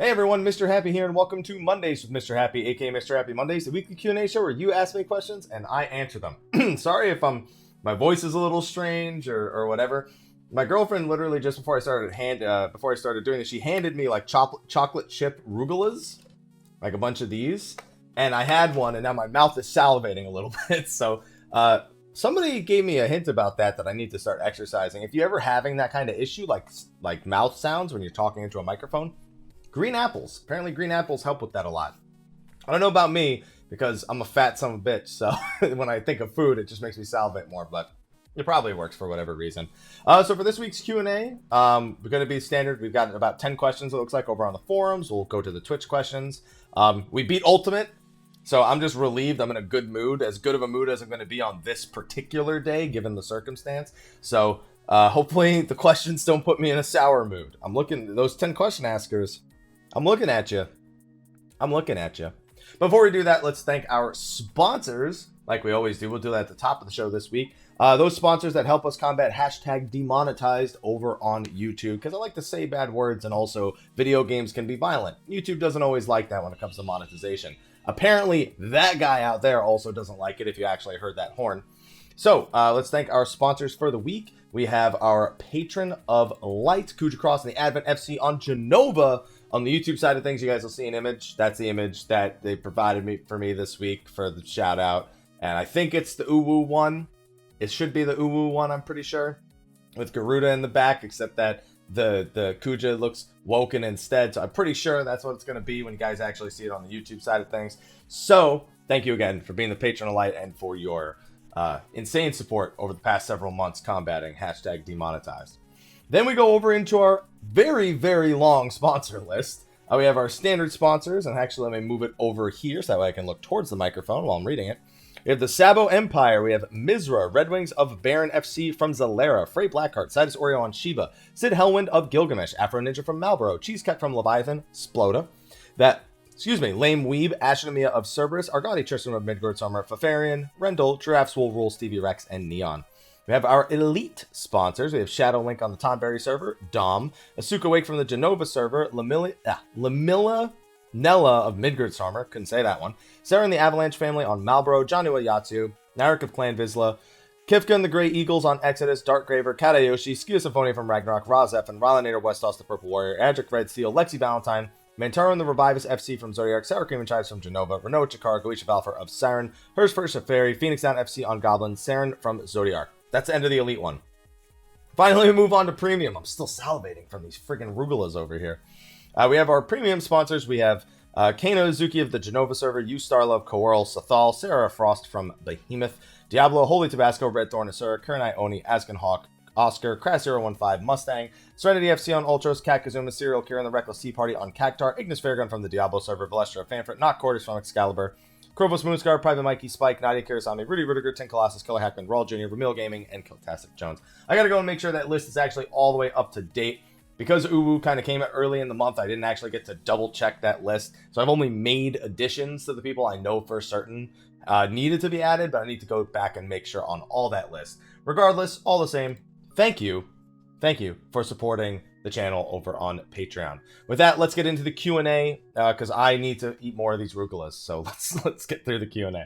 Hey everyone, Mr. Happy here, and welcome to Mondays with Mr. Happy, aka Mr. Happy Mondays, the weekly Q&A show where you ask me questions and I answer them. Sorry if my voice is a little strange or whatever. My girlfriend literally just before I started doing this, she handed me like chocolate chip rugulas, like a bunch of these, and I had one, and now my mouth is salivating a little bit. So somebody gave me a hint about that I need to start exercising. If you're ever having that kind of issue, like mouth sounds when you're talking into a microphone. Green apples. Apparently green apples help with that a lot. I don't know about me, because I'm a fat son of a bitch, so when I think of food, it just makes me salivate more, but it probably works for whatever reason. So for this week's Q&A, we're going to be standard. We've got about 10 questions, it looks like, over on the forums. We'll go to the Twitch questions. We beat Ultimate, so I'm just relieved. I'm in a good mood, as good of a mood as I'm going to be on this particular day, given the circumstance. So hopefully the questions don't put me in a sour mood. I'm looking, those 10 question askers, I'm looking at you. I'm looking at you. Before we do that, let's thank our sponsors, like we always do. We'll do that at the top of the show this week. Those sponsors that help us combat hashtag demonetized over on YouTube, because I like to say bad words, and also video games can be violent. YouTube doesn't always like that when it comes to monetization. Apparently, that guy out there also doesn't like it, if you actually heard that horn. So, let's thank our sponsors for the week. We have our Patron of Light, Khuja Cross and the Advent FC on Jenova. On the YouTube side of things, you guys will see an image. That's the image that they provided for me this week for the shout out. And I think it's the Uwu one. It should be the Uwu one, I'm pretty sure. With Garuda in the back, except that the Khuja looks woken instead. So I'm pretty sure that's what it's going to be when you guys actually see it on the YouTube side of things. So thank you again for being the Patron of Light and for your insane support over the past several months combating hashtag demonetized. Then we go over into our very, very long sponsor list. We have our standard sponsors, and actually let me move it over here so that way I can look towards the microphone while I'm reading it. We have the Sabo Empire, we have Mizra, Red Wings of Baron FC from Zalera, Fray Blackheart, Cidus, Oreo on Shiva, Syd Hellwind of Gilgamesh, Afro Ninja from Malboro, Cheesecut from Leviathan, Sploda, Lame Weeb, Ashen Emiya of Cerberus, Argoti, Tristam of Midgardsormr, Fafarian, Rendil, Giraffeswillrule, Stevie-Rex, and Neon. We have our elite sponsors. We have Shadow Link on the Tonberry server, Dom, Asuka Wake from the Jenova server, Lamilla Nella of Midgardsormr, couldn't say that one, Sarah and the Avalanche family on Malboro, Janhyua Yotsuyu, Narek of Clan Vizsla, Kifka and the Grey Eagles on Exodus, Darkgraver, Katayoshi, Skia Symphonia from Ragnarok, Rah Xephon, Rynoet Westos the Purple Warrior, Adric Red Steel, Lexxie Valentine, Mantaru the Rivivus FC from Zodiac, Sour Cream and Chives from Jenova, Rynoet Chikara, Goetia Valfer of Siren, Hers First of Fairy, Phoenix Down FC on Goblin, Saren from Zodiac. That's the end of the elite one. Finally, we move on to premium. I'm still salivating from these freaking rugulas over here. We have our premium sponsors. We have Kano Izuki of the Jenova server, You Starlove, Coral, Sathal, Sarah Frost from Behemoth, Diablo, Holy Tabasco, Red Thorn, Asura, Kurenai Oni, Asken Hawk, Oscar, Crass015, Mustang, Serenity FC on Ultros, Cat Kazuma, Serial Kira, and the Reckless Sea Party on Cactar, Ignis Fairgun from the Diablo server, Valestra, Fanfrit, Not Quarters from Excalibur, Krovos Moonscar, Private Mikey, Spike, Nadia Kirasami, Rudy Rudiger, Tin Colossus, Killer Hackman, Rawl Jr., Ramil Gaming, and Kiltastic Jones. I gotta go and make sure that list is actually all the way up to date. Because Uwu kind of came out early in the month, I didn't actually get to double check that list. So I've only made additions to the people I know for certain needed to be added, but I need to go back and make sure on all that list. Regardless, all the same, thank you for supporting the channel over on Patreon. With that, let's get into the Q&A, because I need to eat more of these rugulas. So let's get through the Q&A. All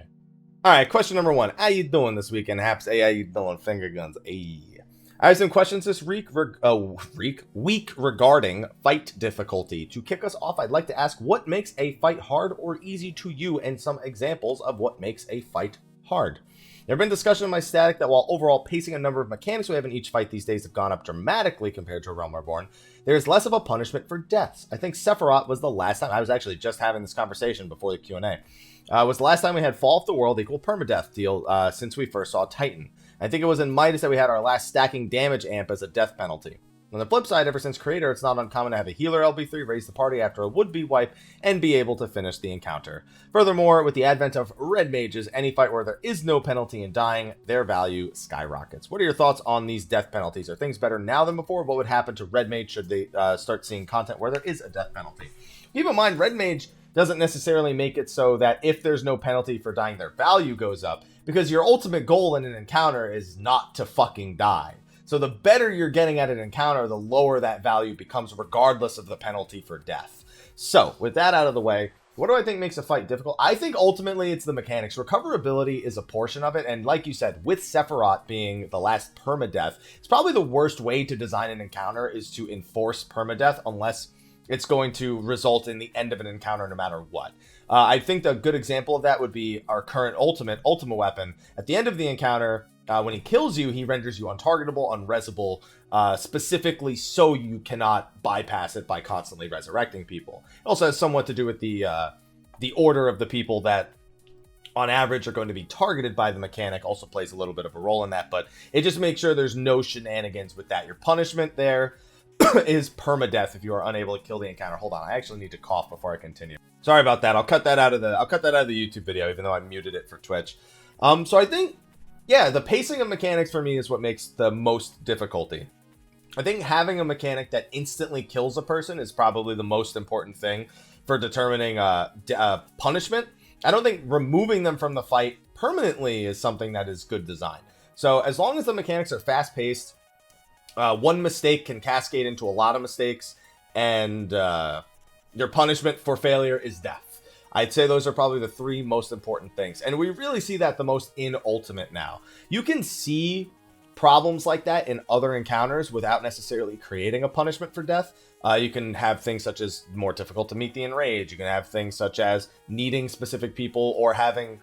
right, question number 1. How you doing this weekend, Haps? Hey, how you doing, Finger Guns? Hey. I have some questions this week regarding fight difficulty. To kick us off, I'd like to ask what makes a fight hard or easy to you, and some examples of what makes a fight hard. There have been discussion in my static that while overall pacing and number of mechanics we have in each fight these days have gone up dramatically compared to A Realm Reborn, there is less of a punishment for deaths. I think Sephiroth was the last time, I was actually just having this conversation before the Q&A, was the last time we had Fall of the World equal permadeath deal since we first saw Titan. I think it was in Midas that we had our last stacking damage amp as a death penalty. On the flip side, ever since Creator, it's not uncommon to have a healer LB3 raise the party after a would-be wipe and be able to finish the encounter. Furthermore, with the advent of red mages, any fight where there is no penalty in dying, their value skyrockets. What are your thoughts on these death penalties? Are things better now than before? What would happen to red mage should they start seeing content where there is a death penalty? Keep in mind, red mage doesn't necessarily make it so that if there's no penalty for dying, their value goes up, because your ultimate goal in an encounter is not to fucking die. So the better you're getting at an encounter, the lower that value becomes regardless of the penalty for death. So, with that out of the way, what do I think makes a fight difficult? I think ultimately it's the mechanics. Recoverability is a portion of it, and like you said, with Sephiroth being the last permadeath, it's probably the worst way to design an encounter is to enforce permadeath unless it's going to result in the end of an encounter no matter what. I think the good example of that would be our current Ultima weapon. At the end of the encounter, when he kills you, he renders you untargetable, unresable, specifically so you cannot bypass it by constantly resurrecting people. It also has somewhat to do with the order of the people that, on average, are going to be targeted by the mechanic. Also plays a little bit of a role in that, but it just makes sure there's no shenanigans with that. Your punishment there is permadeath if you are unable to kill the encounter. Hold on, I actually need to cough before I continue. Sorry about that. I'll cut that out of the YouTube video, even though I muted it for Twitch. So I think, yeah, the pacing of mechanics for me is what makes the most difficulty. I think having a mechanic that instantly kills a person is probably the most important thing for determining punishment. I don't think removing them from the fight permanently is something that is good design. So as long as the mechanics are fast-paced, one mistake can cascade into a lot of mistakes, and your punishment for failure is death. I'd say those are probably the three most important things. And we really see that the most in Ultimate now. You can see problems like that in other encounters without necessarily creating a punishment for death. You can have things such as more difficult to meet the enrage. You can have things such as needing specific people or having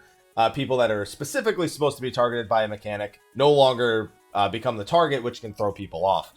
people that are specifically supposed to be targeted by a mechanic no longer become the target, which can throw people off.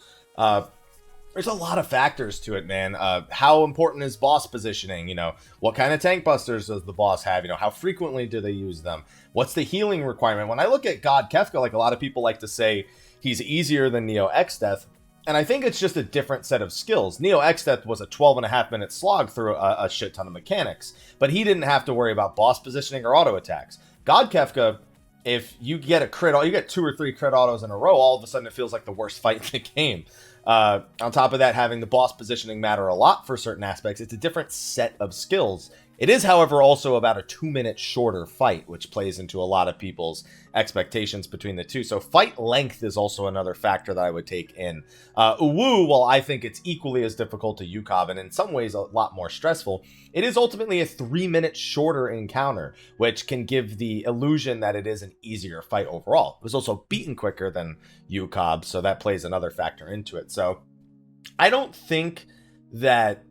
There's a lot of factors to it, man. How important is boss positioning? You know, what kind of tank busters does the boss have? You know, how frequently do they use them? What's the healing requirement? When I look at God Kefka, like a lot of people like to say he's easier than Neo Exdeath, and I think it's just a different set of skills. Neo Exdeath was a 12.5-minute slog through a shit ton of mechanics, but he didn't have to worry about boss positioning or auto attacks. God Kefka, if you get a crit, you get 2 or 3 crit autos in a row, all of a sudden it feels like the worst fight in the game. On top of that, having the boss positioning matter a lot for certain aspects. It's a different set of skills. It is, however, also about a 2-minute shorter fight, which plays into a lot of people's expectations between the two. So fight length is also another factor that I would take in. Uwu, while I think it's equally as difficult to Yukov and in some ways a lot more stressful, it is ultimately a 3-minute shorter encounter, which can give the illusion that it is an easier fight overall. It was also beaten quicker than Yukov, so that plays another factor into it. So I don't think that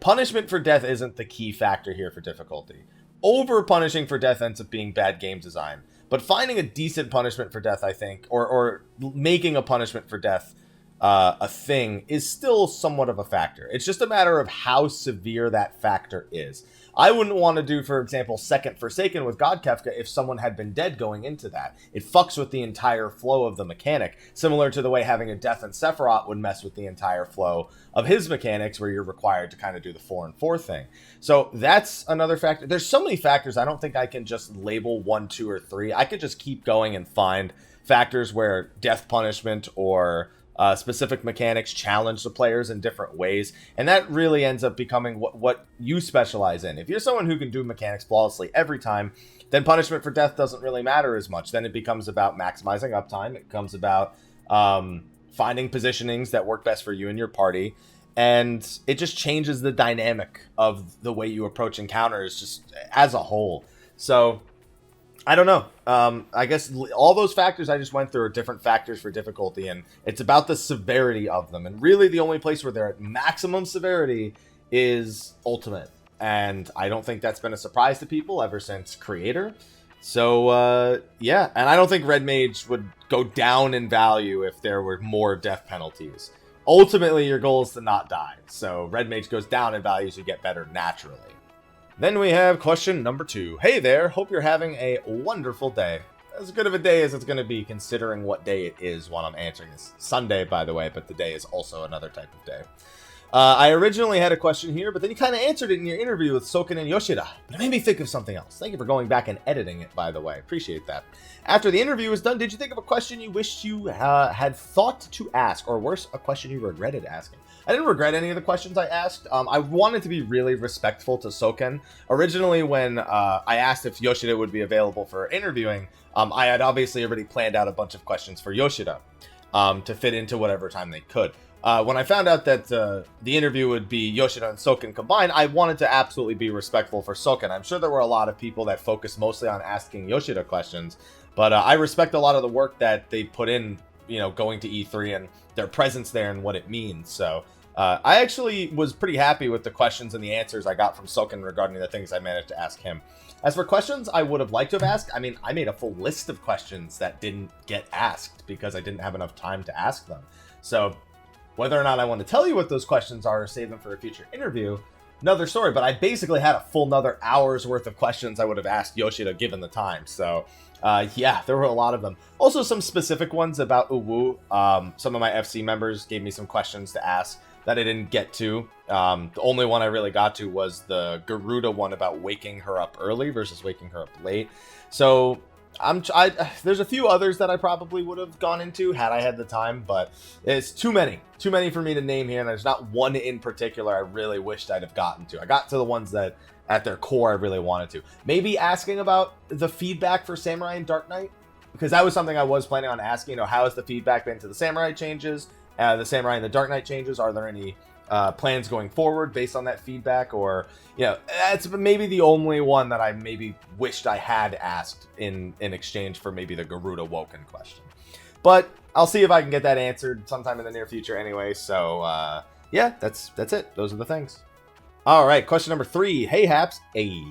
punishment for death isn't the key factor here for difficulty. Over punishing for death ends up being bad game design. But finding a decent punishment for death, I think, or making a punishment for death a thing is still somewhat of a factor. It's just a matter of how severe that factor is. I wouldn't want to do, for example, Second Forsaken with God Kefka if someone had been dead going into that. It fucks with the entire flow of the mechanic, similar to the way having a Death in Sephiroth would mess with the entire flow of his mechanics, where you're required to kind of do the 4 and 4 thing. So that's another factor. There's so many factors, I don't think I can just label 1, 2, or 3. I could just keep going and find factors where death punishment or specific mechanics challenge the players in different ways, and that really ends up becoming what you specialize in. If you're someone who can do mechanics flawlessly every time, then punishment for death doesn't really matter as much. Then it becomes about maximizing uptime. It becomes about finding positionings that work best for you and your party, and it just changes the dynamic of the way you approach encounters just as a whole. So I don't know. I guess all those factors I just went through are different factors for difficulty, and it's about the severity of them. And really the only place where they're at maximum severity is Ultimate. And I don't think that's been a surprise to people ever since Creator. So, yeah. And I don't think Red Mage would go down in value if there were more death penalties. Ultimately, your goal is to not die. So Red Mage goes down in value so you get better naturally. Then we have question number 2. Hey there, hope you're having a wonderful day. As good of a day as it's going to be considering what day it is while I'm answering this. Sunday, by the way, but the day is also another type of day. I originally had a question here, but then you kind of answered it in your interview with Soken and Yoshida. But it made me think of something else. Thank you for going back and editing it, by the way. Appreciate that. After the interview was done, did you think of a question you wished you had thought to ask? Or worse, a question you regretted asking? I didn't regret any of the questions I asked. I wanted to be really respectful to Soken. Originally, when I asked if Yoshida would be available for interviewing, I had obviously already planned out a bunch of questions for Yoshida to fit into whatever time they could. when I found out that the interview would be Yoshida and Soken combined, I wanted to absolutely be respectful for Soken. I'm sure there were a lot of people that focused mostly on asking Yoshida questions, but I respect a lot of the work that they put in, you know, going to E3 and their presence there and what it means. So I actually was pretty happy with the questions and the answers I got from Soken regarding the things I managed to ask him. As for questions I would have liked to have asked, I mean, I made a full list of questions that didn't get asked because I didn't have enough time to ask them. So whether or not I want to tell you what those questions are or save them for a future interview, another story. But I basically had a full another hour's worth of questions I would have asked Yoshida given the time. So yeah, there were a lot of them. Also some specific ones about Uwu. Some of my FC members gave me some questions to ask that I didn't get to. The only one I really got to was the Garuda one about waking her up early versus waking her up late. So there's a few others that I probably would have gone into had I had the time, but it's too many for me to name here, and there's not one in particular I really wished I'd have gotten to. I got to the ones that at their core I really wanted to. Maybe asking about the feedback for Samurai and Dark Knight, because that was something I was planning on asking. You know, how has the feedback been to the Samurai changes, the Samurai and the Dark Knight changes? Are there any plans going forward based on that feedback? Or, you know, that's maybe the only one that I maybe wished I had asked in exchange for maybe the Garuda Woken question. But I'll see if I can get that answered sometime in the near future anyway. So yeah, that's it. Those are the things. All right, question number 3. Hey Haps. Hey.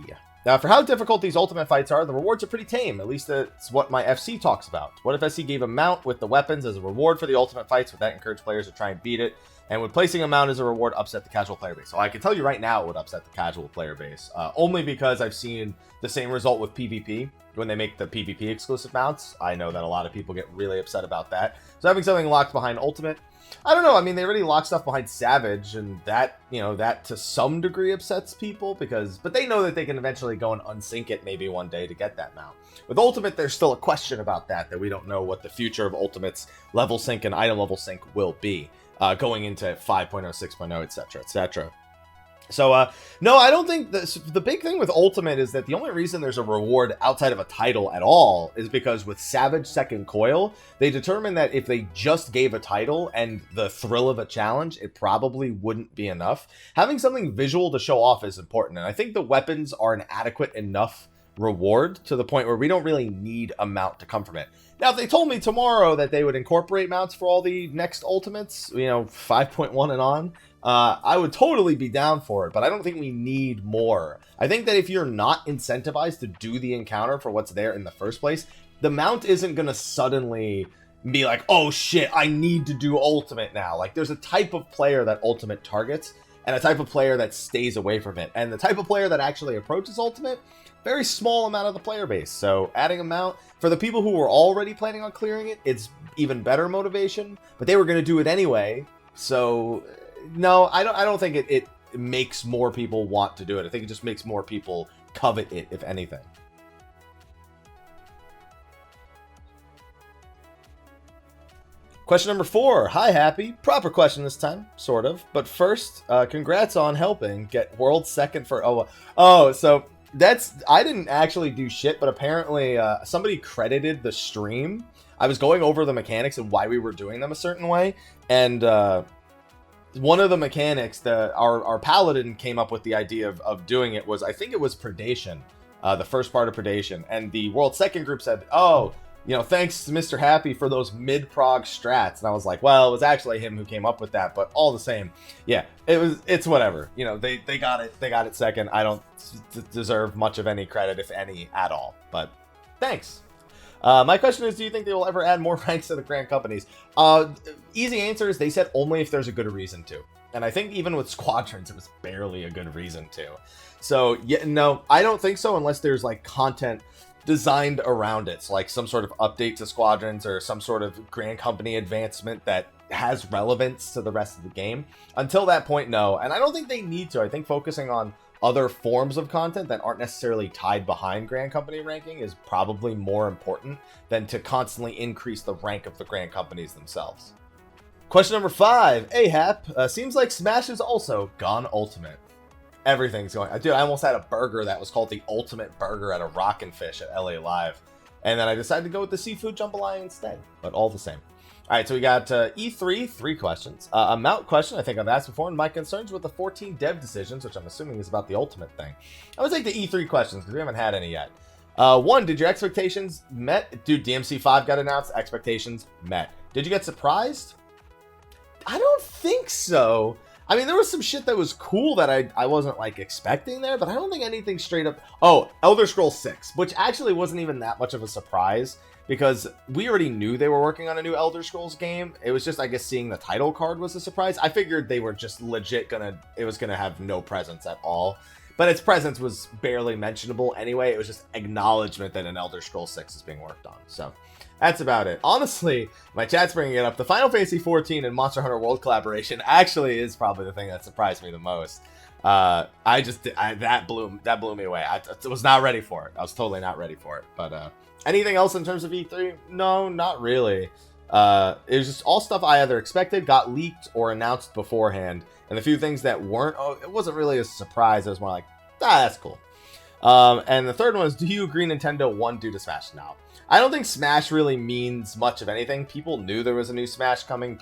Now, for how difficult these ultimate fights are, the rewards are pretty tame. At least that's what my FC talks about. What if SC gave a mount with the weapons as a reward for the ultimate fights? Would that encourage players to try and beat it? And would placing a mount as a reward upset the casual player base? So I can tell you right now it would upset the casual player base. Only because I've seen the same result with PvP. When they make the PvP exclusive mounts, I know that a lot of people get really upset about that. So having something locked behind ultimate, I don't know. I mean, they already lock stuff behind Savage, and that, you know, that to some degree upsets people but they know that they can eventually go and unsync it maybe one day to get that mount. With Ultimate, there's still a question about that we don't know what the future of Ultimate's level sync and item level sync will be going into 5.0, 6.0, etc., etc. So, no, I don't think the big thing with Ultimate is that the only reason there's a reward outside of a title at all is because with Savage Second Coil, they determined that if they just gave a title and the thrill of a challenge, it probably wouldn't be enough. Having something visual to show off is important, and I think the weapons are an adequate enough reward to the point where we don't really need a mount to come from it. Now, if they told me tomorrow that they would incorporate mounts for all the next Ultimates, you know, 5.1 and on, I would totally be down for it, but I don't think we need more. I think that if you're not incentivized to do the encounter for what's there in the first place, the mount isn't going to suddenly be like, oh shit, I need to do Ultimate now. Like, there's a type of player that Ultimate targets, and a type of player that stays away from it. And the type of player that actually approaches Ultimate, very small amount of the player base. So adding a mount, for the people who were already planning on clearing it, it's even better motivation, but they were going to do it anyway, so no, I don't think it makes more people want to do it. I think it just makes more people covet it, if anything. Question number 4. Hi, Happy. Proper question this time, sort of. But first, congrats on helping get world second for... so I didn't actually do shit, but apparently somebody credited the stream. I was going over the mechanics and why we were doing them a certain way, and... one of the mechanics our paladin came up with the idea of doing it was, I think it was Predation, the first part of Predation, and the world second group said, oh, you know, thanks to Mr. Happy for those mid-prog strats. And I was like, well, it was actually him who came up with that, but all the same, yeah, it's whatever. You know, they got it second. I don't deserve much of any credit, if any, at all, but thanks. My question is, do you think they will ever add more ranks to the Grand Companies? Easy answer is they said only if there's a good reason to. And I think even with Squadrons, it was barely a good reason to. So, yeah, no, I don't think so unless there's, like, content designed around it. So, like, some sort of update to Squadrons or some sort of Grand Company advancement that has relevance to the rest of the game. Until that point, no. And I don't think they need to. I think focusing on other forms of content that aren't necessarily tied behind Grand Company ranking is probably more important than to constantly increase the rank of the Grand Companies themselves. Question number 5. Ahap, seems like Smash is also gone Ultimate. Everything's going... Dude, I almost had a burger that was called the Ultimate Burger at a Rockin' Fish at LA Live. And then I decided to go with the seafood jambalaya instead. But all the same. All right, so we got E3, 3 questions. A mount question I think I've asked before, and my concerns with the 14 dev decisions, which I'm assuming is about the Ultimate thing. I would take the E3 questions because we haven't had any yet. 1, did your expectations met? Dude, DMC5 got announced. Expectations met. Did you get surprised? I don't think so. I mean, there was some shit that was cool that I wasn't, like, expecting there, but I don't think anything straight up... Oh, Elder Scrolls 6, which actually wasn't even that much of a surprise, because we already knew they were working on a new Elder Scrolls game. It was just, I guess, seeing the title card was a surprise. I figured they were just legit it was gonna have no presence at all. But its presence was barely mentionable anyway. It was just acknowledgement that an Elder Scrolls 6 is being worked on, so... That's about it. Honestly, my chat's bringing it up. The Final Fantasy XIV and Monster Hunter World collaboration actually is probably the thing that surprised me the most. That blew me away. I was not ready for it. I was totally not ready for it. But anything else in terms of E3? No, not really. It was just all stuff I either expected, got leaked, or announced beforehand. And the few things that weren't, it wasn't really a surprise. It was more like, that's cool. And the third one is, do you agree Nintendo won due to Smash? No. I don't think Smash really means much of anything. People knew there was a new Smash coming.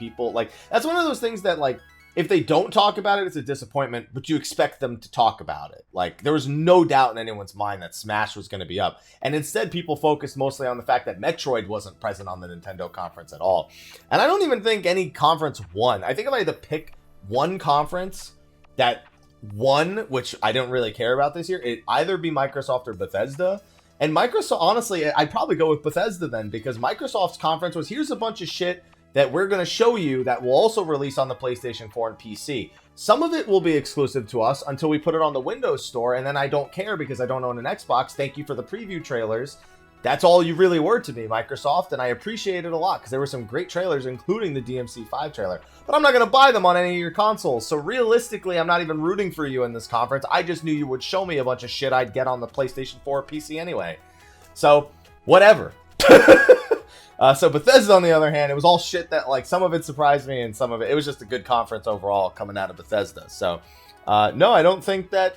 That's one of those things that, like, if they don't talk about it, it's a disappointment, but you expect them to talk about it. Like, there was no doubt in anyone's mind that Smash was going to be up. And instead, people focused mostly on the fact that Metroid wasn't present on the Nintendo conference at all. And I don't even think any conference won. I think if I had to pick one conference that won, which I don't really care about this year, it'd either be Microsoft or Bethesda. And Microsoft, honestly, I'd probably go with Bethesda then, because Microsoft's conference was, here's a bunch of shit that we're going to show you that will also release on the PlayStation 4 and PC. Some of it will be exclusive to us until we put it on the Windows Store, and then I don't care because I don't own an Xbox. Thank you for the preview trailers. That's all you really were to me, Microsoft, and I appreciate it a lot, because there were some great trailers, including the DMC5 trailer. But I'm not going to buy them on any of your consoles, so realistically, I'm not even rooting for you in this conference. I just knew you would show me a bunch of shit I'd get on the PlayStation 4 or PC anyway. So, whatever. So Bethesda, on the other hand, it was all shit that, like, some of it surprised me, and some of it was just a good conference overall coming out of Bethesda. So, no, I don't think that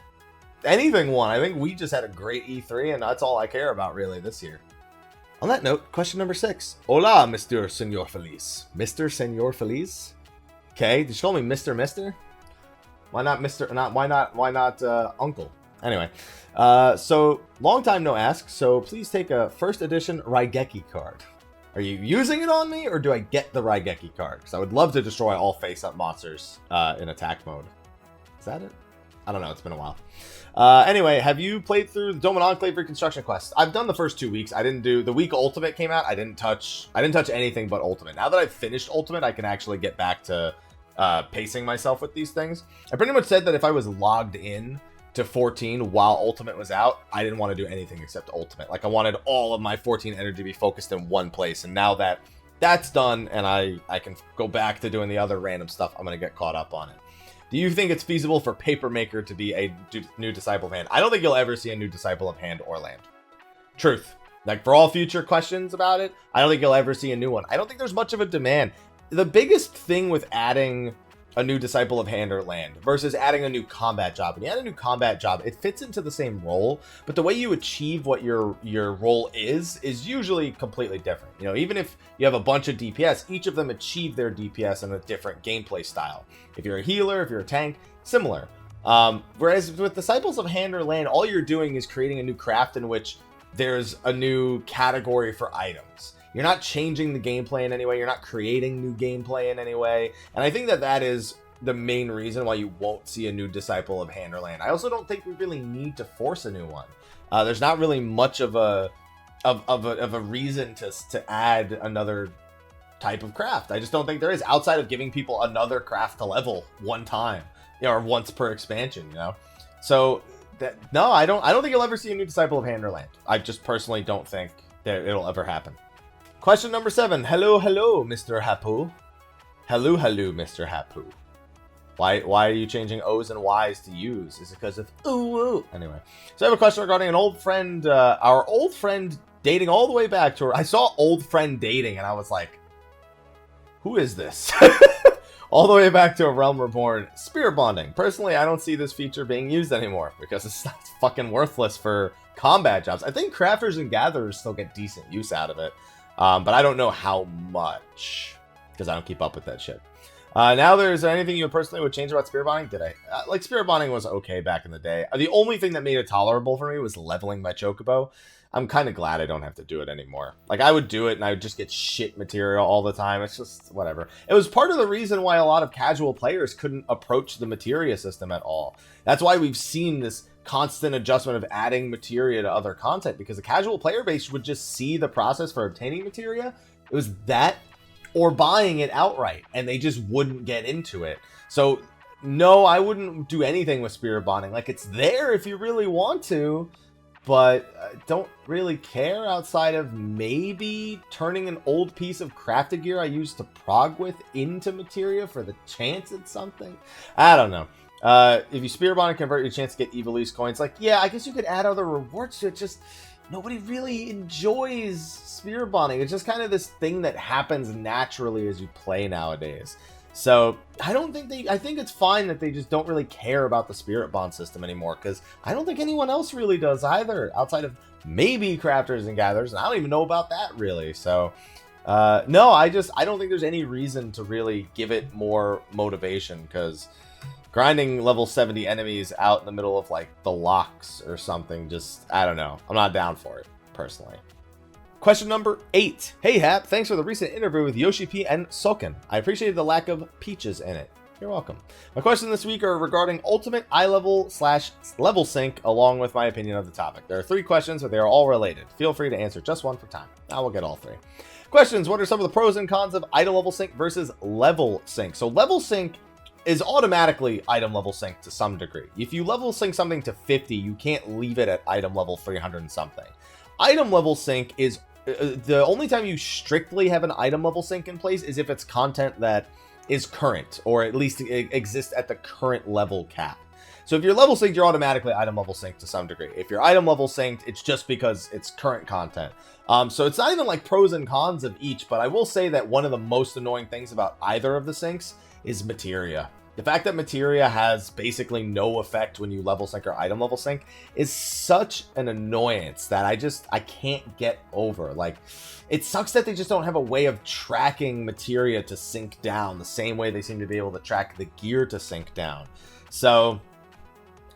anything won. I think we just had a great E3, and that's all I care about really this year. On that note, question number 6. Hola, Mr. Senor Feliz. Mr. Senor Feliz? Okay, did you call me Mr. Why not Mr. Why not Uncle? Anyway, so long time no ask, so please take a first edition Raigeki card. Are you using it on me, or do I get the Raigeki card? Because I would love to destroy all face-up monsters in attack mode. Is that it? I don't know, it's been a while. Anyway, have you played through the Dome and Enclave Reconstruction Quest? I've done the first 2 weeks. I didn't do the week Ultimate came out. I didn't touch anything but Ultimate. Now that I've finished Ultimate, I can actually get back to pacing myself with these things. I pretty much said that if I was logged in to 14 while Ultimate was out, I didn't want to do anything except Ultimate. Like, I wanted all of my 14 energy to be focused in one place, and now that that's done and I can go back to doing the other random stuff, I'm going to get caught up on it. Do you think it's feasible for Papermaker to be a new Disciple of Hand? I don't think you'll ever see a new Disciple of Hand or Land. Truth. Like, for all future questions about it, I don't think you'll ever see a new one. I don't think there's much of a demand. The biggest thing with adding a new Disciple of Hand or Land versus adding a new combat job. When you add a new combat job, it fits into the same role, but the way you achieve what your role is usually completely different. You know, even if you have a bunch of DPS, each of them achieve their DPS in a different gameplay style. If you're a healer, if you're a tank, similar. Whereas with Disciples of Hand or Land, all you're doing is creating a new craft in which there's a new category for items. You're not changing the gameplay in any way. You're not creating new gameplay in any way. And I think that is the main reason why you won't see a new Disciple of Hand or Land. I also don't think we really need to force a new one. There's not really much of a reason to add another type of craft. I just don't think there is, outside of giving people another craft to level one time, you know, or once per expansion, you know. So no, I don't think you'll ever see a new Disciple of Hand or Land. I just personally don't think that it'll ever happen. Question number 7. Hello, Mr. Hapu. Hello, Mr. Hapu. Why are you changing O's and Y's to U's? Is it because of ooh? Anyway, so I have a question regarding an old friend, our old friend dating all the way back to her. I saw old friend dating, and I was like, who is this? All the way back to A Realm Reborn. Spirit bonding. Personally, I don't see this feature being used anymore because it's fucking worthless for combat jobs. I think crafters and gatherers still get decent use out of it. But I don't know how much. because I don't keep up with that shit. Now, there's anything you personally would change about Spirit Bonding? Did I? Like, Spirit Bonding was okay back in the day. The only thing that made it tolerable for me was leveling my Chocobo. I'm kind of glad I don't have to do it anymore. Like, I would do it, and I would just get shit material all the time. It's just, whatever. It was part of the reason why a lot of casual players couldn't approach the materia system at all. That's why we've seen this constant adjustment of adding materia to other content, because the casual player base would just see the process for obtaining materia. It was that or buying it outright, and they just wouldn't get into it. So no, I wouldn't do anything with Spirit Bonding. Like, it's there if you really want to, but I don't really care outside of maybe turning an old piece of crafted gear I used to prog with into materia for the chance at something. I don't know. If you Spirit Bond and convert, your chance to get Evilise coins. Like, yeah, I guess you could add other rewards to it. Just nobody really enjoys Spirit Bonding. It's just kind of this thing that happens naturally as you play nowadays. So I don't think I think it's fine that they just don't really care about the Spirit Bond system anymore, because I don't think anyone else really does either, outside of maybe crafters and gatherers, and I don't even know about that really. So no, I don't think there's any reason to really give it more motivation, because grinding level 70 enemies out in the middle of like the locks or something, just, I don't know. I'm not down for it, personally. Question number 8. Hey Hap, thanks for the recent interview with Yoshi P and Soken. I appreciated the lack of peaches in it. You're welcome. My questions this week are regarding ultimate eye level / level sync, along with my opinion of the topic. There are 3 questions, but they are all related. Feel free to answer just one for time. I will get all 3. Questions: what are some of the pros and cons of item level sync versus level sync? So level sync is automatically item level sync to some degree. If you level sync something to 50, you can't leave it at item level 300 and something. Item level sync is the only time you strictly have an item level sync in place is if it's content that is current, or at least exists at the current level cap. So if you're level synced, you're automatically item level synced to some degree. If you're item level synced, it's just because it's current content. So it's not even like pros and cons of each, but I will say that one of the most annoying things about either of the syncs is materia. The fact that materia has basically no effect when you level sync or item level sync is such an annoyance that I can't get over. Like, it sucks that they just don't have a way of tracking materia to sync down the same way they seem to be able to track the gear to sync down. So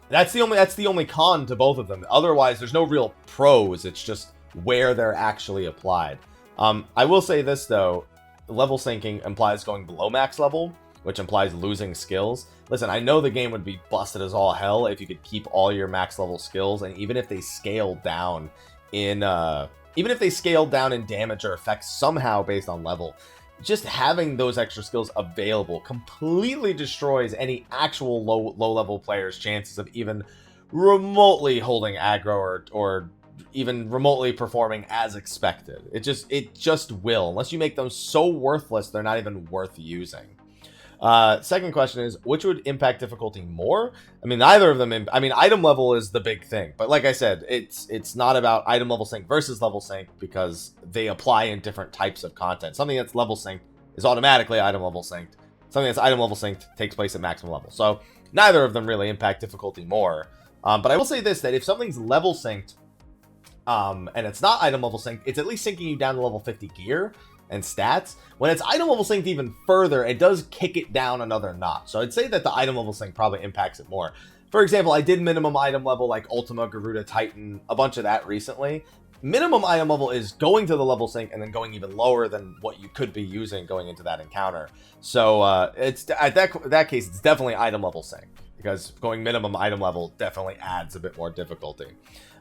that's the only con to both of them. Otherwise, there's no real pros. It's just where they're actually applied. I will say this though, level syncing implies going below max level, which implies losing skills. Listen, I know the game would be busted as all hell if you could keep all your max level skills, and even if they scale down in damage or effects somehow based on level, just having those extra skills available completely destroys any actual low level player's chances of even remotely holding aggro or even remotely performing as expected. It just will, unless you make them so worthless they're not even worth using. Second question is, which would impact difficulty more? I mean, neither of them. Item level is the big thing, but like I said, it's not about item level sync versus level sync, because they apply in different types of content. Something that's level synced is automatically item level synced. Something that's item level synced takes place at maximum level. So neither of them really impact difficulty more. But I will say this, that if something's level synced, and it's not item level synced, it's at least syncing you down to level 50 gear and stats. When it's item level synced even further, it does kick it down another notch. So I'd say that the item level sync probably impacts it more. For example, I did minimum item level like Ultima, Garuda, Titan, a bunch of that recently. Minimum item level is going to the level sync and then going even lower than what you could be using going into that encounter. So it's at that case, it's definitely item level sync, because going minimum item level definitely adds a bit more difficulty.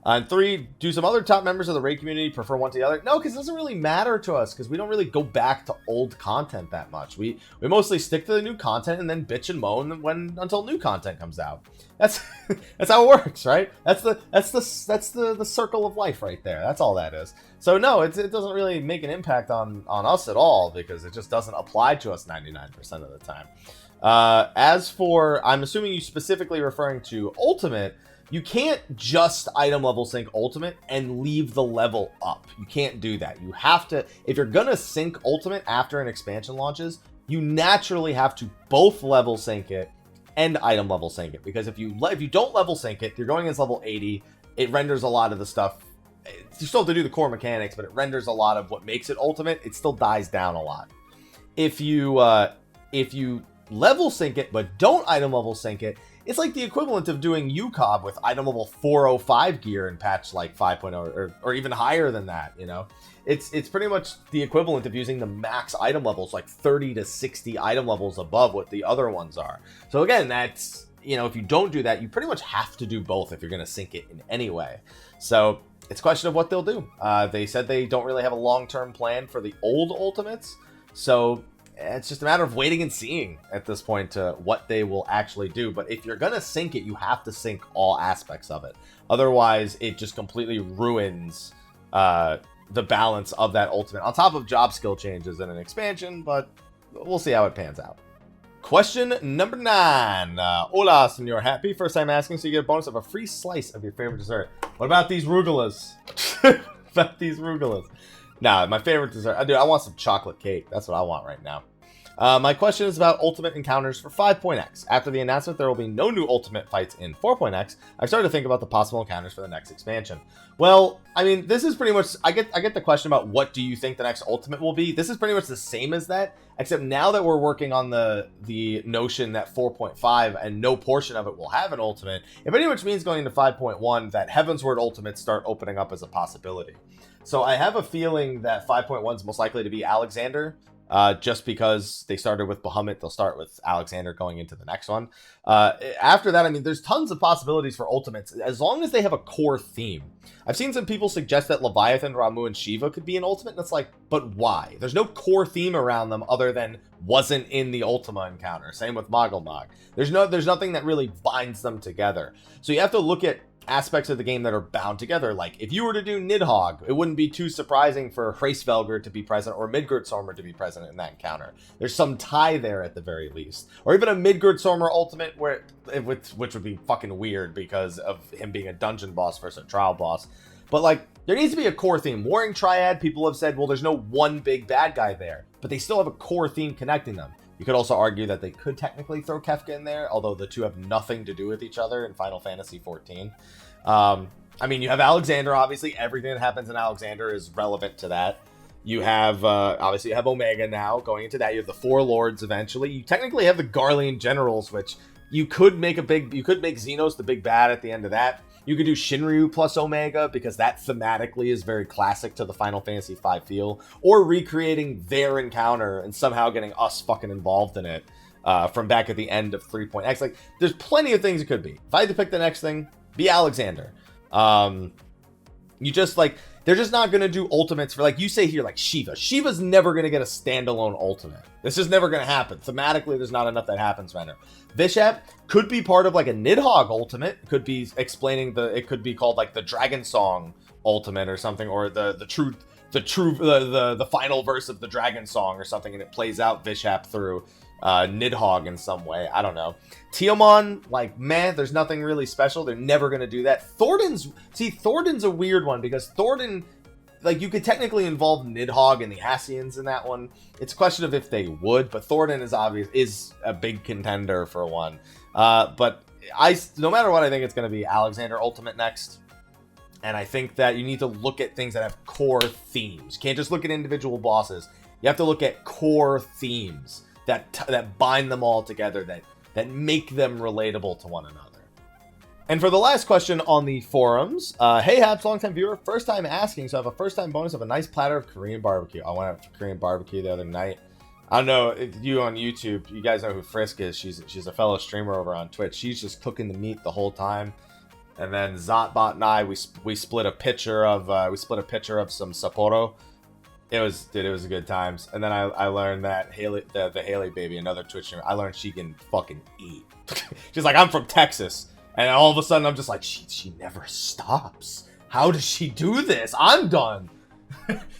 And 3, do some other top members of the raid community prefer one to the other? No, because it doesn't really matter to us, because we don't really go back to old content that much. We mostly stick to the new content and then bitch and moan until new content comes out. That's how it works, right? That's the circle of life right there. That's all that is. So no, it doesn't really make an impact on us at all, because it just doesn't apply to us 99% of the time. As for, I'm assuming you specifically referring to Ultimate. You can't just item level sync Ultimate and leave the level up. You can't do that. You have to, if you're gonna sync Ultimate after an expansion launches, you naturally have to both level sync it and item level sync it. Because if you don't level sync it, you're going against level 80, it renders a lot of the stuff. You still have to do the core mechanics, but it renders a lot of what makes it Ultimate. It still dies down a lot. if you level sync it but don't item level sync it, it's like the equivalent of doing UCOB with item level 405 gear in patch like 5.0 or even higher than that, you know. It's pretty much the equivalent of using the max item levels, like 30 to 60 item levels above what the other ones are. So again, that's, you know, if you don't do that, you pretty much have to do both if you're going to sync it in any way. So it's a question of what they'll do. They said they don't really have a long-term plan for the old ultimates, so it's just a matter of waiting and seeing at this point to what they will actually do. But if you're going to sync it, you have to sync all aspects of it. Otherwise, it just completely ruins the balance of that ultimate, on top of job skill changes in an expansion, but we'll see how it pans out. Question number 9. Hola, Senor Happy. First time asking, so you get a bonus of a free slice of your favorite dessert. What about these rugulas? Nah, my favorite dessert. Dude, I want some chocolate cake. That's what I want right now. My question is about ultimate encounters for 5.x. After the announcement there will be no new ultimate fights in 4.x, I started to think about the possible encounters for the next expansion. Well, I mean, this is pretty much, I get the question about what do you think the next ultimate will be. This is pretty much the same as that, except now that we're working on the notion that 4.5 and no portion of it will have an ultimate, it pretty much means going into 5.1 that Heavensward ultimates start opening up as a possibility. So I have a feeling that 5.1 is most likely to be Alexander, just because they started with Bahamut, they'll start with Alexander going into the next one. After that, I mean, there's tons of possibilities for ultimates, as long as they have a core theme. I've seen some people suggest that Leviathan, Ramu, and Shiva could be an ultimate, and it's like, but why? There's no core theme around them other than wasn't in the Ultima encounter. Same with Mogglmog. There's nothing that really binds them together. So you have to look at aspects of the game that are bound together. Like, if you were to do Nidhogg, it wouldn't be too surprising for Hraesvelgr to be present or Midgardsormr to be present in that encounter. There's some tie there at the very least. Or even a Midgardsormr ultimate, which would be fucking weird because of him being a dungeon boss versus a trial boss. But, like, there needs to be a core theme. Warring Triad, people have said, well, there's no one big bad guy there, but they still have a core theme connecting them. You could also argue that they could technically throw Kefka in there, although the two have nothing to do with each other in Final Fantasy XIV. I mean, you have Alexander, obviously. Everything that happens in Alexander is relevant to that. You have, obviously, you have Omega now going into that. You have the Four Lords eventually. You technically have the Garlean Generals, which you could make Xenos the big bad at the end of that. You could do Shinryu plus Omega, because that thematically is very classic to the Final Fantasy V feel. Or recreating their encounter and somehow getting us fucking involved in it from back at the end of 3.x. Like, there's plenty of things it could be. If I had to pick the next thing, be Alexander. You just, like, they're just not going to do ultimates for, like, you say here, like, Shiva. Shiva's never going to get a standalone ultimate. This is never going to happen. Thematically, there's not enough that happens right now. Vishap could be part of, like, a Nidhogg ultimate. Could be explaining it could be called, like, the Dragon Song ultimate or something, or the final verse of the Dragon Song or something, and it plays out Vishap through Nidhogg in some way. I don't know. Tiamon, like, meh, there's nothing really special. They're never going to do that. Thornton's a weird one, because Thornton, like, you could technically involve Nidhogg and the Ascians in that one. It's a question of if they would, but Thornton is a big contender for one. But no matter what, I think it's going to be Alexander Ultimate next. And I think that you need to look at things that have core themes. You can't just look at individual bosses. You have to look at core themes that bind them all together, that make them relatable to one another. And for the last question on the forums, hey Haps, long time viewer, first time asking, so I have a first time bonus of a nice platter of Korean barbecue. I went out for Korean barbecue the other night. I don't know if you on YouTube, you guys know who Frisk is. She's a fellow streamer over on Twitch. She's just cooking the meat the whole time. And then Zotbot and I, we split a pitcher of some Sapporo. It was a good times. And then I learned that Haley, the Haley baby, another Twitch streamer, I learned she can fucking eat. She's like, I'm from Texas. And all of a sudden I'm just like, she never stops. How does she do this? I'm done.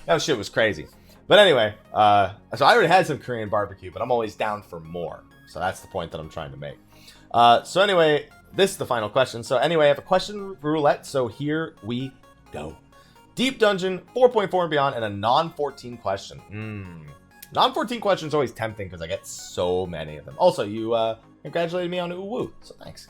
That shit was crazy. But anyway, so I already had some Korean barbecue, but I'm always down for more. So that's the point that I'm trying to make. So anyway, this is the final question. So anyway, I have a question roulette. So here we go. Deep Dungeon, 4.4 and beyond, and a non-14 question. Non-14 question is always tempting because I get so many of them. Also, you congratulated me on Uwu, so thanks.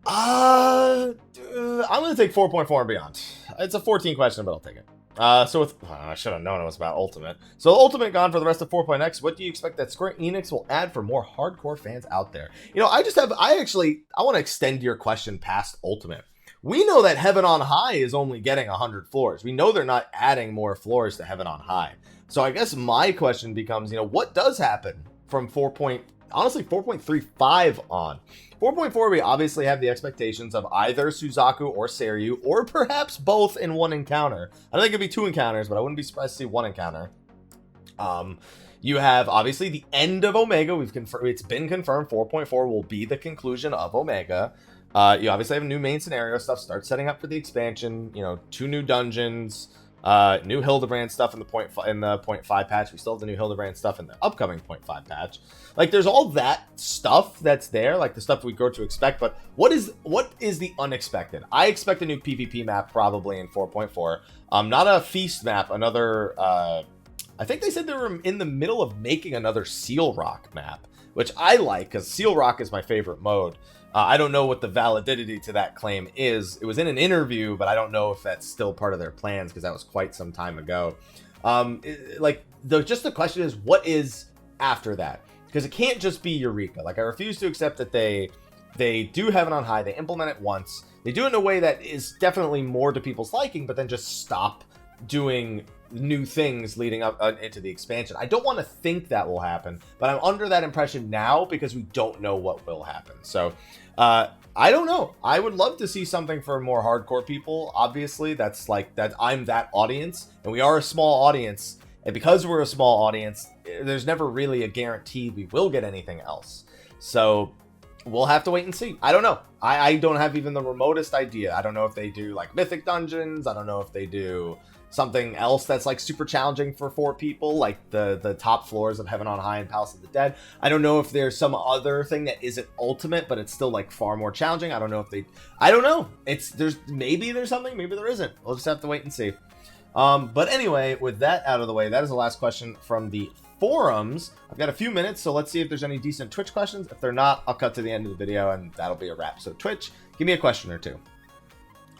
I'm going to take 4.4 and beyond. It's a 14 question, but I'll take it. So with, I should have known it was about Ultimate. So Ultimate gone for the rest of 4.x. What do you expect that Square Enix will add for more hardcore fans out there? You know, I want to extend your question past Ultimate. We know that Heaven on High is only getting 100 floors. We know they're not adding more floors to Heaven on High. So I guess my question becomes, you know, what does happen from 4.35 on? 4.4, we obviously have the expectations of either Suzaku or Seiryu, or perhaps both in one encounter. I don't think it'd be 2 encounters, but I wouldn't be surprised to see 1 encounter. You have obviously the end of Omega. It's been confirmed 4.4 will be the conclusion of Omega. You obviously have new main scenario stuff. Start setting up for the expansion. You know, 2 new dungeons, new Hildebrand stuff in the 0.5 patch. We still have the new Hildebrand stuff in the upcoming 0.5 patch. Like, there's all that stuff that's there, like the stuff we grow to expect. But what is the unexpected? I expect a new PvP map probably in 4.4. Not a feast map. Another. I think they said they were in the middle of making another Seal Rock map, which I like because Seal Rock is my favorite mode. I don't know what the validity to that claim is. It was in an interview, but I don't know if that's still part of their plans because that was quite some time ago. Just the question is, what is after that? Because it can't just be Eureka. Like, I refuse to accept that they do Heaven on High. They implement it once. They do it in a way that is definitely more to people's liking, but then just stop doing new things leading up into the expansion. I don't want to think that will happen, but I'm under that impression now because we don't know what will happen. So I don't know. I would love to see something for more hardcore people. Obviously, that's like that. I'm that audience, and we are a small audience. And because we're a small audience, there's never really a guarantee we will get anything else. So we'll have to wait and see. I don't know. I don't have even the remotest idea. I don't know if they do like mythic dungeons. I don't know if they do something else that's like super challenging for 4 people, like the top floors of Heaven on High and Palace of the Dead. I don't know if there's some other thing that isn't Ultimate, but it's still like far more challenging. I don't know. Maybe there's something, maybe there isn't. We'll just have to wait and see. But anyway, with that out of the way, that is the last question from the forums. I've got a few minutes, so let's see if there's any decent Twitch questions. If they're not, I'll cut to the end of the video and that'll be a wrap. So Twitch, give me a question or two.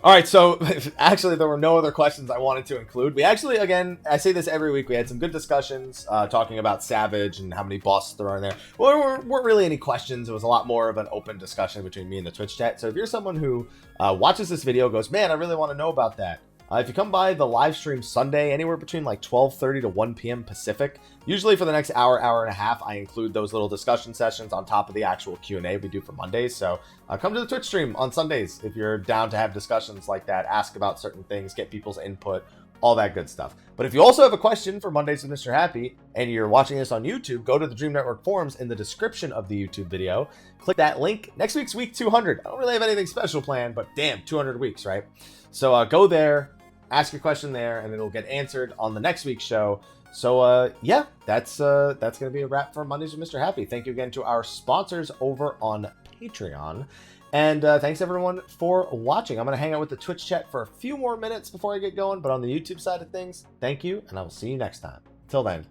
All right, so actually there were no other questions I wanted to include. We actually, again, I say this every week, we had some good discussions talking about Savage and how many bosses there are in there. Well, there weren't really any questions. It was a lot more of an open discussion between me and the Twitch chat. So if you're someone who watches this video, goes, man, I really want to know about that. If you come by the live stream Sunday, anywhere between like 12:30 to 1 p.m. Pacific, usually for the next hour and a half, I include those little discussion sessions on top of the actual Q&A we do for Mondays. So come to the Twitch stream on Sundays if you're down to have discussions like that, ask about certain things, get people's input, all that good stuff. But if you also have a question for Mondays with Mr. Happy and you're watching this on YouTube, go to the Dream Network forums in the description of the YouTube video. Click that link. Next week's week 200. I don't really have anything special planned, but damn, 200 weeks, right? So go there. Ask your question there, and it'll get answered on the next week's show. So, yeah, that's going to be a wrap for Mondays with Mr. Happy. Thank you again to our sponsors over on Patreon. And thanks, everyone, for watching. I'm going to hang out with the Twitch chat for a few more minutes before I get going. But on the YouTube side of things, thank you, and I will see you next time. Till then,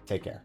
take care.